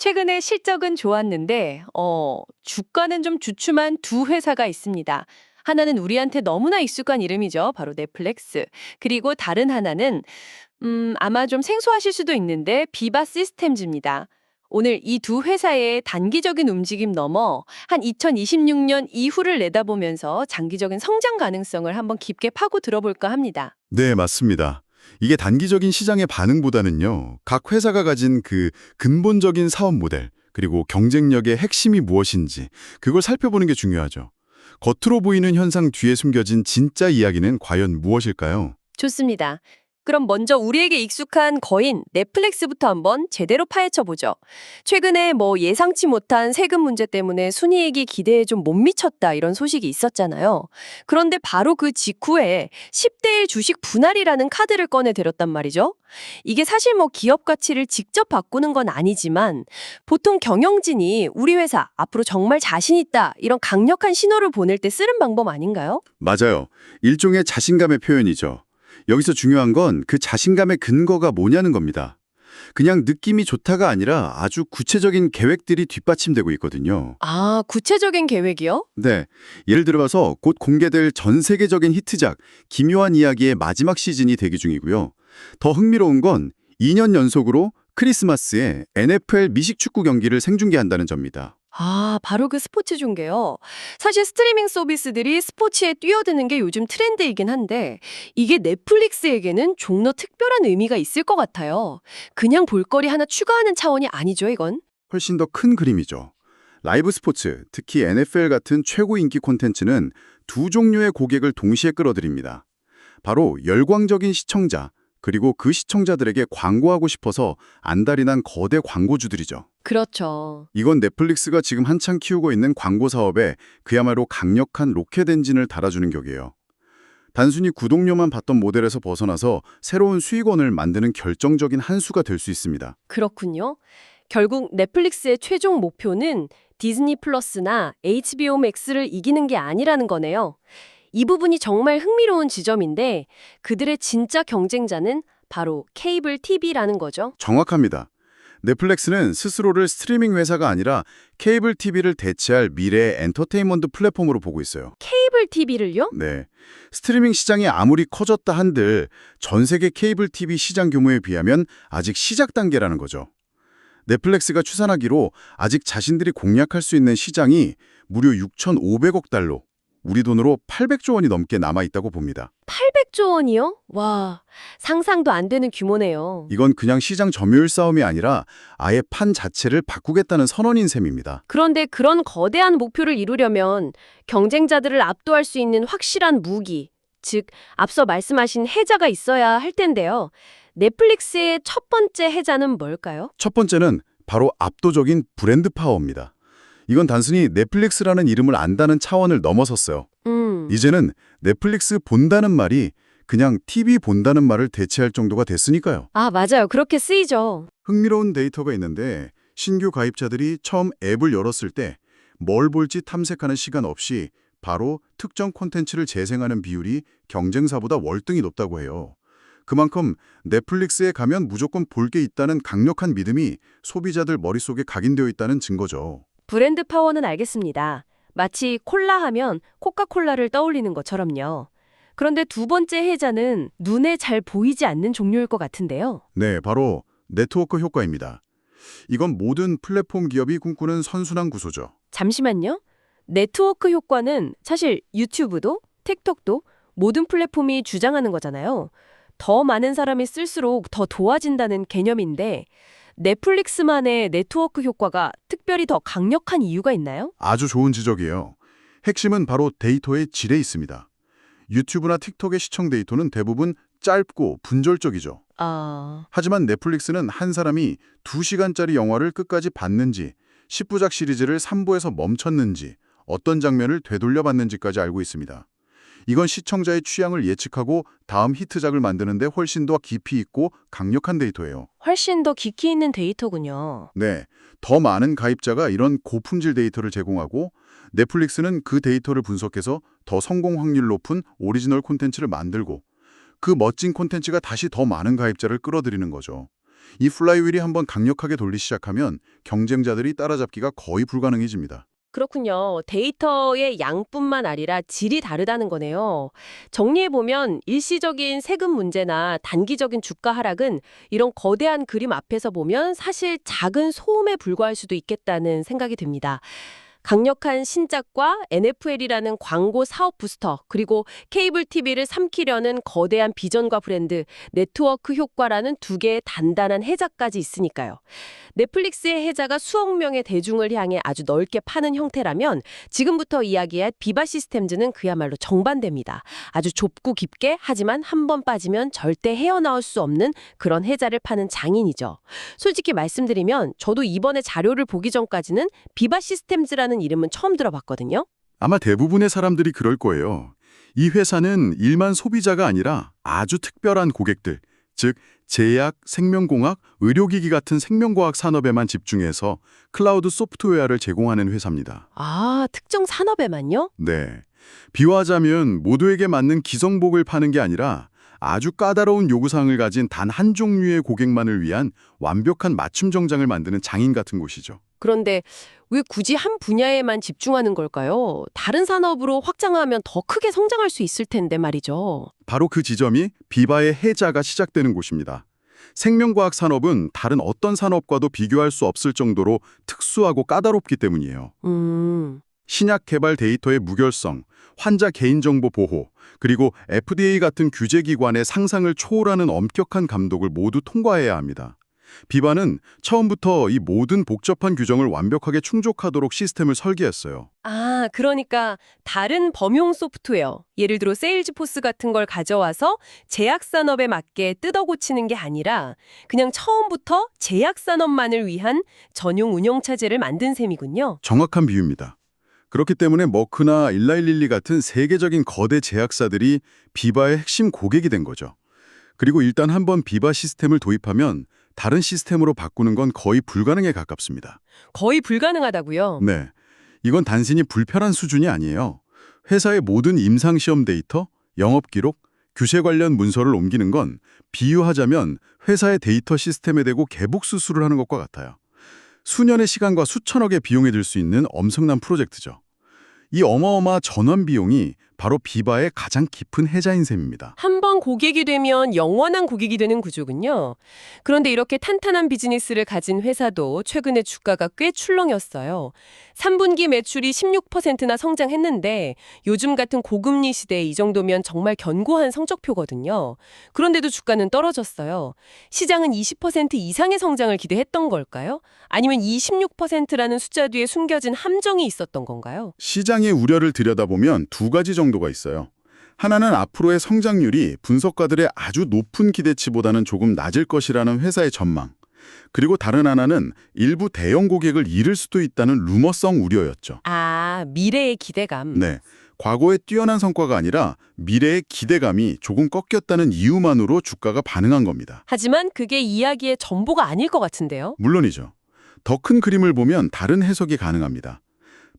최근에 실적은 좋았는데, 주가는 좀 주춤한 두 회사가 있습니다. 하나는 우리한테 너무나 익숙한 이름이죠. 바로 넷플릭스. 그리고 다른 하나는, 아마 좀 생소하실 수도 있는데, 비바 시스템즈입니다. 오늘 이 두 회사의 단기적인 움직임 넘어 한 2026년 이후를 내다보면서 장기적인 성장 가능성을 한번 깊게 파고 들어볼까 합니다. 네, 맞습니다. 이게 단기적인 시장의 반응보다는요, 각 회사가 가진 그 근본적인 사업 모델, 그리고 경쟁력의 핵심이 무엇인지, 그걸 살펴보는 게 중요하죠. 겉으로 보이는 현상 뒤에 숨겨진 진짜 이야기는 과연 무엇일까요? 좋습니다. 그럼 먼저 우리에게 익숙한 거인 넷플릭스부터 한번 제대로 파헤쳐보죠. 최근에 예상치 못한 세금 문제 때문에 순이익이 기대에 좀 못 미쳤다 이런 소식이 있었잖아요. 그런데 바로 그 직후에 10대 1 주식 분할이라는 카드를 꺼내들었단 말이죠. 이게 사실 기업 가치를 직접 바꾸는 건 아니지만 보통 경영진이 우리 회사 앞으로 정말 자신 있다 이런 강력한 신호를 보낼 때 쓰는 방법 아닌가요? 맞아요. 일종의 자신감의 표현이죠. 여기서 중요한 건 그 자신감의 근거가 뭐냐는 겁니다. 그냥 느낌이 좋다가 아니라 아주 구체적인 계획들이 뒷받침되고 있거든요. 아, 구체적인 계획이요? 네, 예를 들어서 곧 공개될 전 세계적인 히트작 기묘한 이야기의 마지막 시즌이 대기 중이고요. 더 흥미로운 건 2년 연속으로 크리스마스에 NFL 미식축구 경기를 생중계한다는 점입니다. 아, 바로 그 스포츠 중계요. 사실 스트리밍 서비스들이 스포츠에 뛰어드는 게 요즘 트렌드이긴 한데 이게 넷플릭스에게는 좀 더 특별한 의미가 있을 것 같아요. 그냥 볼거리 하나 추가하는 차원이 아니죠, 이건? 훨씬 더 큰 그림이죠. 라이브 스포츠, 특히 NFL 같은 최고 인기 콘텐츠는 두 종류의 고객을 동시에 끌어들입니다. 바로 열광적인 시청자, 그리고 그 시청자들에게 광고하고 싶어서 안달이 난 거대 광고주들이죠. 그렇죠. 이건 넷플릭스가 지금 한창 키우고 있는 광고 사업에 그야말로 강력한 로켓 엔진을 달아주는 격이에요. 단순히 구독료만 받던 모델에서 벗어나서 새로운 수익원을 만드는 결정적인 한 수가 될 수 있습니다. 그렇군요. 결국 넷플릭스의 최종 목표는 디즈니 플러스나 HBO 맥스를 이기는 게 아니라는 거네요. 이 부분이 정말 흥미로운 지점인데 그들의 진짜 경쟁자는 바로 케이블 TV라는 거죠. 정확합니다. 넷플릭스는 스스로를 스트리밍 회사가 아니라 케이블 TV를 대체할 미래의 엔터테인먼트 플랫폼으로 보고 있어요. 케이블 TV를요? 네. 스트리밍 시장이 아무리 커졌다 한들 전 세계 케이블 TV 시장 규모에 비하면 아직 시작 단계라는 거죠. 넷플릭스가 추산하기로 아직 자신들이 공략할 수 있는 시장이 무려 6,500억 달러, 우리 돈으로 800조 원이 넘게 남아있다고 봅니다. 800조 원이요? 와, 상상도 안 되는 규모네요. 이건 그냥 시장 점유율 싸움이 아니라 아예 판 자체를 바꾸겠다는 선언인 셈입니다. 그런데 그런 거대한 목표를 이루려면 경쟁자들을 압도할 수 있는 확실한 무기, 즉 앞서 말씀하신 해자가 있어야 할 텐데요. 넷플릭스의 첫 번째 해자는 뭘까요? 첫 번째는 바로 압도적인 브랜드 파워입니다. 이건 단순히 넷플릭스라는 이름을 안다는 차원을 넘어섰어요. 이제는 넷플릭스 본다는 말이 그냥 TV 본다는 말을 대체할 정도가 됐으니까요. 아, 맞아요. 그렇게 쓰이죠. 흥미로운 데이터가 있는데 신규 가입자들이 처음 앱을 열었을 때 뭘 볼지 탐색하는 시간 없이 바로 특정 콘텐츠를 재생하는 비율이 경쟁사보다 월등히 높다고 해요. 그만큼 넷플릭스에 가면 무조건 볼 게 있다는 강력한 믿음이 소비자들 머릿속에 각인되어 있다는 증거죠. 브랜드 파워는 알겠습니다. 마치 콜라 하면 코카콜라를 떠올리는 것처럼요. 그런데 두 번째 해자는 눈에 잘 보이지 않는 종류일 것 같은데요. 네, 바로 네트워크 효과입니다. 이건 모든 플랫폼 기업이 꿈꾸는 선순환 구조죠. 잠시만요. 네트워크 효과는 사실 유튜브도 틱톡도 모든 플랫폼이 주장하는 거잖아요. 더 많은 사람이 쓸수록 더 도와진다는 개념인데 넷플릭스만의 네트워크 효과가 특별히 더 강력한 이유가 있나요? 아주 좋은 지적이에요. 핵심은 바로 데이터의 질에 있습니다. 유튜브나 틱톡의 시청 데이터는 대부분 짧고 분절적이죠. 하지만 넷플릭스는 한 사람이 2시간짜리 영화를 끝까지 봤는지, 10부작 시리즈를 3부에서 멈췄는지, 어떤 장면을 되돌려봤는지까지 알고 있습니다. 이건 시청자의 취향을 예측하고 다음 히트작을 만드는 데 훨씬 더 깊이 있고 강력한 데이터예요. 훨씬 더 깊이 있는 데이터군요. 네, 더 많은 가입자가 이런 고품질 데이터를 제공하고 넷플릭스는 그 데이터를 분석해서 더 성공 확률 높은 오리지널 콘텐츠를 만들고 그 멋진 콘텐츠가 다시 더 많은 가입자를 끌어들이는 거죠. 이 플라이휠이 한번 강력하게 돌기 시작하면 경쟁자들이 따라잡기가 거의 불가능해집니다. 그렇군요. 데이터의 양뿐만 아니라 질이 다르다는 거네요. 정리해보면 일시적인 세금 문제나 단기적인 주가 하락은 이런 거대한 그림 앞에서 보면 사실 작은 소음에 불과할 수도 있겠다는 생각이 듭니다. 강력한 신작과 NFL이라는 광고 사업 부스터, 그리고 케이블 TV를 삼키려는 거대한 비전과 브랜드, 네트워크 효과라는 두 개의 단단한 해자까지 있으니까요. 넷플릭스의 해자가 수억 명의 대중을 향해 아주 넓게 파는 형태라면 지금부터 이야기할 비바 시스템즈는 그야말로 정반대입니다. 아주 좁고 깊게, 하지만 한 번 빠지면 절대 헤어나올 수 없는 그런 해자를 파는 장인이죠. 솔직히 말씀드리면 저도 이번에 자료를 보기 전까지는 비바 시스템즈라는 이름은 처음 들어봤거든요. 아마 대부분의 사람들이 그럴 거예요. 이 회사는 일반 소비자가 아니라 아주 특별한 고객들, 즉 제약, 생명공학, 의료기기 같은 생명과학 산업에만 집중해서 클라우드 소프트웨어를 제공하는 회사입니다. 아, 특정 산업에만요? 네. 비유하자면 모두에게 맞는 기성복을 파는 게 아니라 아주 까다로운 요구사항을 가진 단 한 종류의 고객만을 위한 완벽한 맞춤 정장을 만드는 장인 같은 곳이죠. 그런데 왜 굳이 한 분야에만 집중하는 걸까요? 다른 산업으로 확장하면 더 크게 성장할 수 있을 텐데 말이죠. 바로 그 지점이 비바의 해자가 시작되는 곳입니다. 생명과학 산업은 다른 어떤 산업과도 비교할 수 없을 정도로 특수하고 까다롭기 때문이에요. 신약 개발 데이터의 무결성, 환자 개인정보 보호, 그리고 FDA 같은 규제기관의 상상을 초월하는 엄격한 감독을 모두 통과해야 합니다. 비바는 처음부터 이 모든 복잡한 규정을 완벽하게 충족하도록 시스템을 설계했어요. 아, 그러니까 다른 범용 소프트웨어, 예를 들어 세일즈포스 같은 걸 가져와서 제약산업에 맞게 뜯어 고치는 게 아니라 그냥 처음부터 제약산업만을 위한 전용 운영체제를 만든 셈이군요. 정확한 비유입니다. 그렇기 때문에 머크나 일라이릴리 같은 세계적인 거대 제약사들이 비바의 핵심 고객이 된 거죠. 그리고 일단 한번 비바 시스템을 도입하면 다른 시스템으로 바꾸는 건 거의 불가능에 가깝습니다. 거의 불가능하다고요? 네, 이건 단순히 불편한 수준이 아니에요. 회사의 모든 임상시험 데이터, 영업기록, 규제 관련 문서를 옮기는 건 비유하자면 회사의 데이터 시스템에 대고 개복 수술을 하는 것과 같아요. 수년의 시간과 수천억의 비용이 들 수 있는 엄청난 프로젝트죠. 이 어마어마한 전원 비용이 바로 비바의 가장 깊은 해자인 셈입니다. 한 번 고객이 되면 영원한 고객이 되는 구조군요. 그런데 이렇게 탄탄한 비즈니스를 가진 회사도 최근에 주가가 꽤 출렁였어요. 3분기 매출이 16%나 성장했는데 요즘 같은 고금리 시대에 이 정도면 정말 견고한 성적표거든요. 그런데도 주가는 떨어졌어요. 시장은 20% 이상의 성장을 기대했던 걸까요? 아니면 이 16%라는 숫자 뒤에 숨겨진 함정이 있었던 건가요? 시장의 우려를 들여다보면 두 가지 정도가 있어요. 하나는 앞으로의 성장률이 분석가들의 아주 높은 기대치보다는 조금 낮을 것이라는 회사의 전망. 그리고 다른 하나는 일부 대형 고객을 잃을 수도 있다는 루머성 우려였죠. 아, 미래의 기대감. 네, 과거의 뛰어난 성과가 아니라 미래의 기대감이 조금 꺾였다는 이유만으로 주가가 반응한 겁니다. 하지만 그게 이야기의 전부가 아닐 것 같은데요. 물론이죠. 더 큰 그림을 보면 다른 해석이 가능합니다.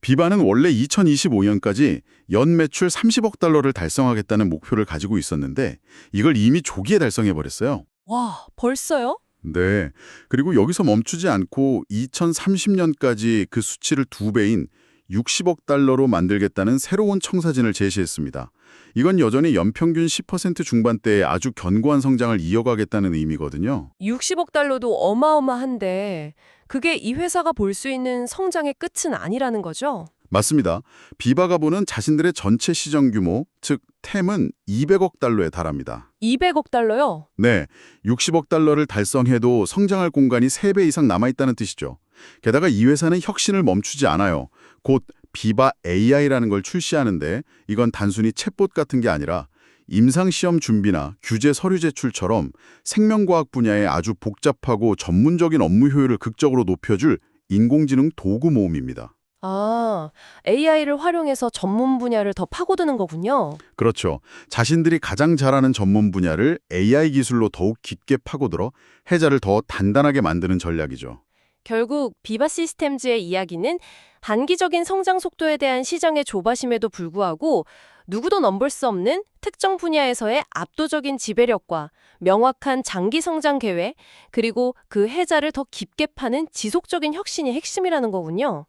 비바는 원래 2025년까지 연 매출 30억 달러를 달성하겠다는 목표를 가지고 있었는데 이걸 이미 조기에 달성해버렸어요. 와, 벌써요? 네. 그리고 여기서 멈추지 않고 2030년까지 그 수치를 2배인 60억 달러로 만들겠다는 새로운 청사진을 제시했습니다. 이건 여전히 연평균 10% 중반대의 아주 견고한 성장을 이어가겠다는 의미거든요. 60억 달러도 어마어마한데 그게 이 회사가 볼 수 있는 성장의 끝은 아니라는 거죠? 맞습니다. 비바가 보는 자신들의 전체 시장 규모, 즉 템은 200억 달러에 달합니다. 200억 달러요? 네, 60억 달러를 달성해도 성장할 공간이 3배 이상 남아있다는 뜻이죠. 게다가 이 회사는 혁신을 멈추지 않아요. 곧 비바 AI라는 걸 출시하는데 이건 단순히 챗봇 같은 게 아니라 임상시험 준비나 규제 서류 제출처럼 생명과학 분야의 아주 복잡하고 전문적인 업무 효율을 극적으로 높여줄 인공지능 도구 모음입니다. 아, AI를 활용해서 전문 분야를 더 파고드는 거군요. 그렇죠. 자신들이 가장 잘하는 전문 분야를 AI 기술로 더욱 깊게 파고들어 해자를 더 단단하게 만드는 전략이죠. 결국 비바 시스템즈의 이야기는 단기적인 성장 속도에 대한 시장의 조바심에도 불구하고 누구도 넘볼 수 없는 특정 분야에서의 압도적인 지배력과 명확한 장기 성장 계획, 그리고 그 해자를 더 깊게 파는 지속적인 혁신이 핵심이라는 거군요.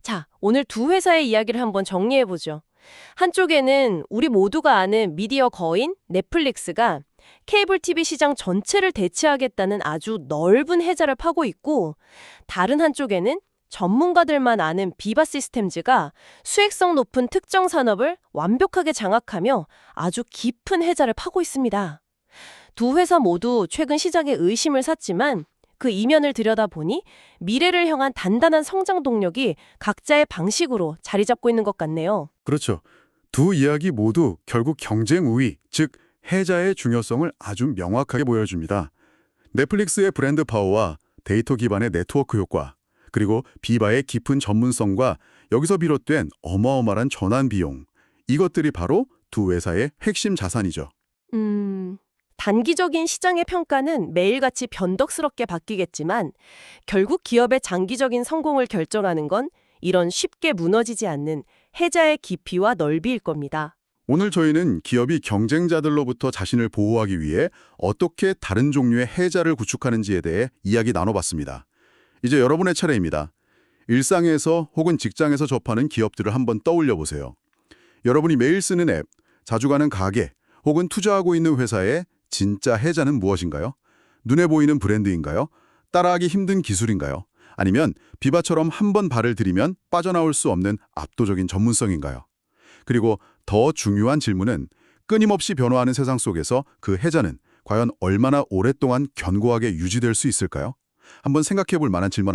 자, 오늘 두 회사의 이야기를 한번 정리해보죠. 한쪽에는 우리 모두가 아는 미디어 거인 넷플릭스가 케이블 TV 시장 전체를 대체하겠다는 아주 넓은 해자를 파고 있고, 다른 한쪽에는 전문가들만 아는 비바 시스템즈가 수익성 높은 특정 산업을 완벽하게 장악하며 아주 깊은 해자를 파고 있습니다. 두 회사 모두 최근 시장에 의심을 샀지만 그 이면을 들여다보니 미래를 향한 단단한 성장 동력이 각자의 방식으로 자리 잡고 있는 것 같네요. 그렇죠. 두 이야기 모두 결국 경쟁 우위, 즉 해자의 중요성을 아주 명확하게 보여줍니다. 넷플릭스의 브랜드 파워와 데이터 기반의 네트워크 효과, 그리고 비바의 깊은 전문성과 여기서 비롯된 어마어마한 전환 비용, 이것들이 바로 두 회사의 핵심 자산이죠. 단기적인 시장의 평가는 매일같이 변덕스럽게 바뀌겠지만 결국 기업의 장기적인 성공을 결정하는 건 이런 쉽게 무너지지 않는 해자의 깊이와 넓이일 겁니다. 오늘 저희는 기업이 경쟁자들로부터 자신을 보호하기 위해 어떻게 다른 종류의 해자를 구축하는지에 대해 이야기 나눠봤습니다. 이제 여러분의 차례입니다. 일상에서 혹은 직장에서 접하는 기업들을 한번 떠올려 보세요. 여러분이 매일 쓰는 앱, 자주 가는 가게, 혹은 투자하고 있는 회사의 진짜 해자는 무엇인가요? 눈에 보이는 브랜드인가요? 따라하기 힘든 기술인가요? 아니면 비바처럼 한번 발을 들이면 빠져나올 수 없는 압도적인 전문성인가요? 그리고 더 중요한 질문은 끊임없이 변화하는 세상 속에서 그 해자는 과연 얼마나 오랫동안 견고하게 유지될 수 있을까요? 한번 생각해 볼 만한 질문